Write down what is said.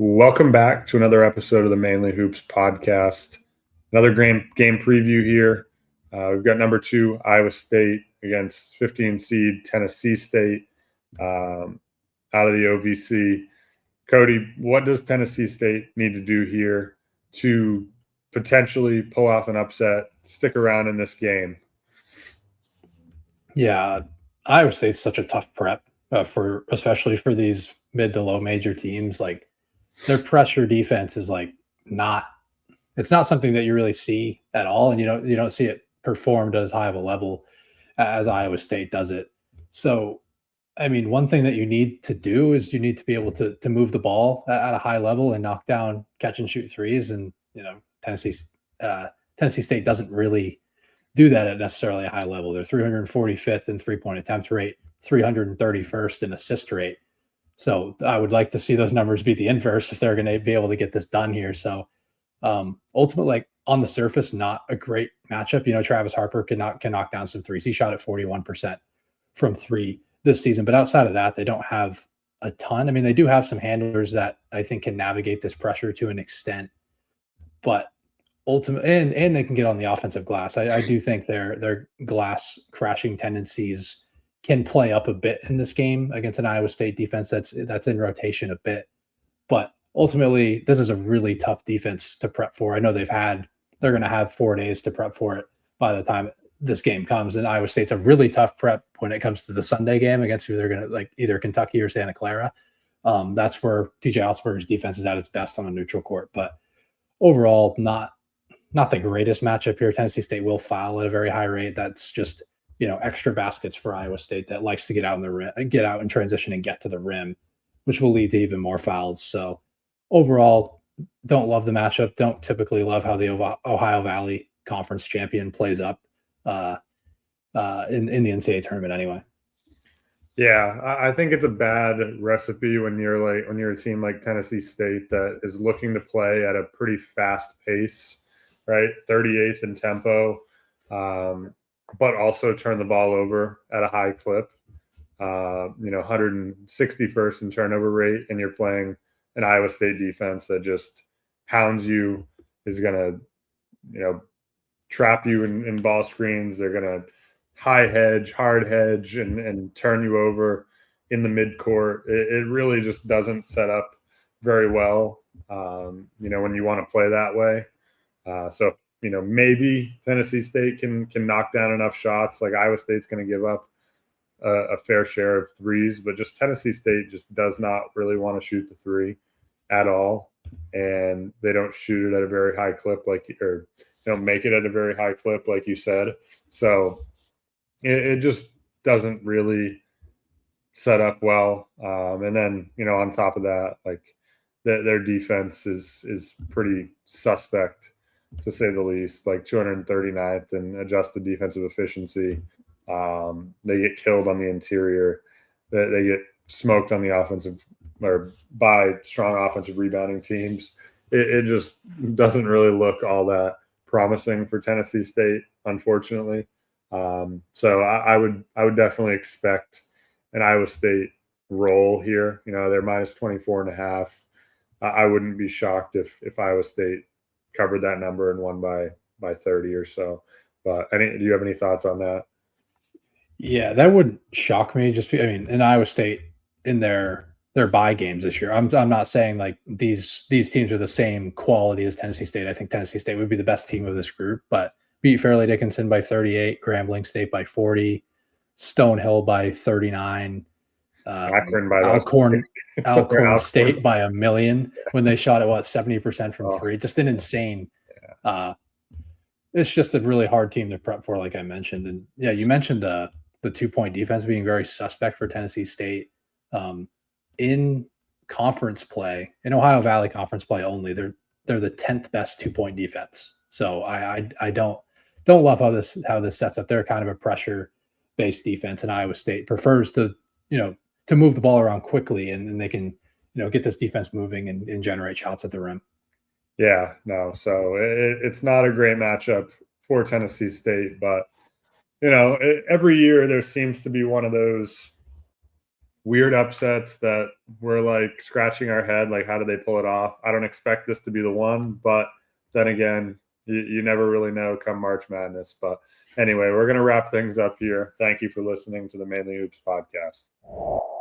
Welcome back to another episode of the Mainly Hoops podcast. Another game preview here. We've got number 2, Iowa State against 15 seed Tennessee State out of the OVC. Cody, what does Tennessee State need to do here to potentially pull off an upset, stick around in this game? Yeah, Iowa State's such a tough prep especially for these mid to low major teams. Like, their pressure defense is it's not something that you really see at all, and you don't see it performed as high of a level as Iowa State does it. So, I mean, one thing that you need to do is you need to be able to move the ball at a high level and knock down catch and shoot threes. And Tennessee State doesn't really do that at necessarily a high level. They're 345th in 3-point attempt rate, 331st in assist rate. So I would like to see those numbers be the inverse if they're going to be able to get this done here. So ultimately, like, on the surface, not a great matchup. Travis Harper can knock down some threes. He shot at 41% from 3 this season, but outside of that, they don't have a ton. I mean, they do have some handlers that I think can navigate this pressure to an extent, but ultimately, and they can get on the offensive glass. I do think their glass crashing tendencies can play up a bit in this game against an Iowa State defense that's in rotation a bit. But ultimately, this is a really tough defense to prep for. I know they're going to have 4 days to prep for it by the time this game comes. And Iowa State's a really tough prep when it comes to the Sunday game against who they're going to, like, either Kentucky or Santa Clara. That's where TJ Osberg's defense is at its best on a neutral court. But overall, not the greatest matchup here. Tennessee State will foul at a very high rate. That's just extra baskets for Iowa State that likes to get out in the rim, get out in transition and get to the rim, which will lead to even more fouls. So overall, don't love the matchup. Don't typically love how the Ohio Valley Conference champion plays up in the NCAA tournament anyway. Yeah, I think it's a bad recipe when you're a team like Tennessee State that is looking to play at a pretty fast pace, right? 38th in tempo, but also turn the ball over at a high clip. 161st in turnover rate, and you're playing an Iowa State defense that just hounds you, is going to, trap you in ball screens. They're going to hard hedge, and turn you over in the midcourt. It really just doesn't set up very well, when you want to play that way. So maybe Tennessee State can knock down enough shots. Like, Iowa State's going to give up a fair share of threes, but just Tennessee State just does not really want to shoot the three at all. And they don't shoot it at a very high clip, or don't make it at a very high clip, like you said. So it just doesn't really set up well. And then, on top of that, like, their defense is pretty suspect, to say the least. Like, 239th in adjusted defensive efficiency. They get killed on the interior. They get smoked on the offensive, or by strong offensive rebounding teams. It just doesn't really look all that promising for Tennessee State, unfortunately. So I would definitely expect an Iowa State roll here. They're minus 24.5. I wouldn't be shocked if Iowa State covered that number and won by 30 or so. But do you have any thoughts on that? Yeah, that would shock me. In Iowa State, in their bye games this year, I'm not saying like these teams are the same quality as Tennessee State. I think Tennessee State would be the best team of this group, but beat Fairleigh Dickinson by 38, Grambling State by 40, Stonehill by 39, Alcorn State by 1,000,000 when they shot at 70% from 3. Just an insane. It's just a really hard team to prep for, like I mentioned. And yeah, you mentioned the 2-point defense being very suspect for Tennessee State. In conference play, in Ohio Valley conference play only, they're the 10th best 2-point defense. So I don't love how this sets up. They're kind of a pressure-based defense, and Iowa State prefers to move the ball around quickly, and they can get this defense moving and generate shots at the rim. Yeah, no. So it's not a great matchup for Tennessee State, but every year there seems to be one of those weird upsets that we're like scratching our head, like how do they pull it off? I don't expect this to be the one, but then again, you never really know come March Madness. But anyway, we're going to wrap things up here. Thank you for listening to the Mainly Hoops podcast.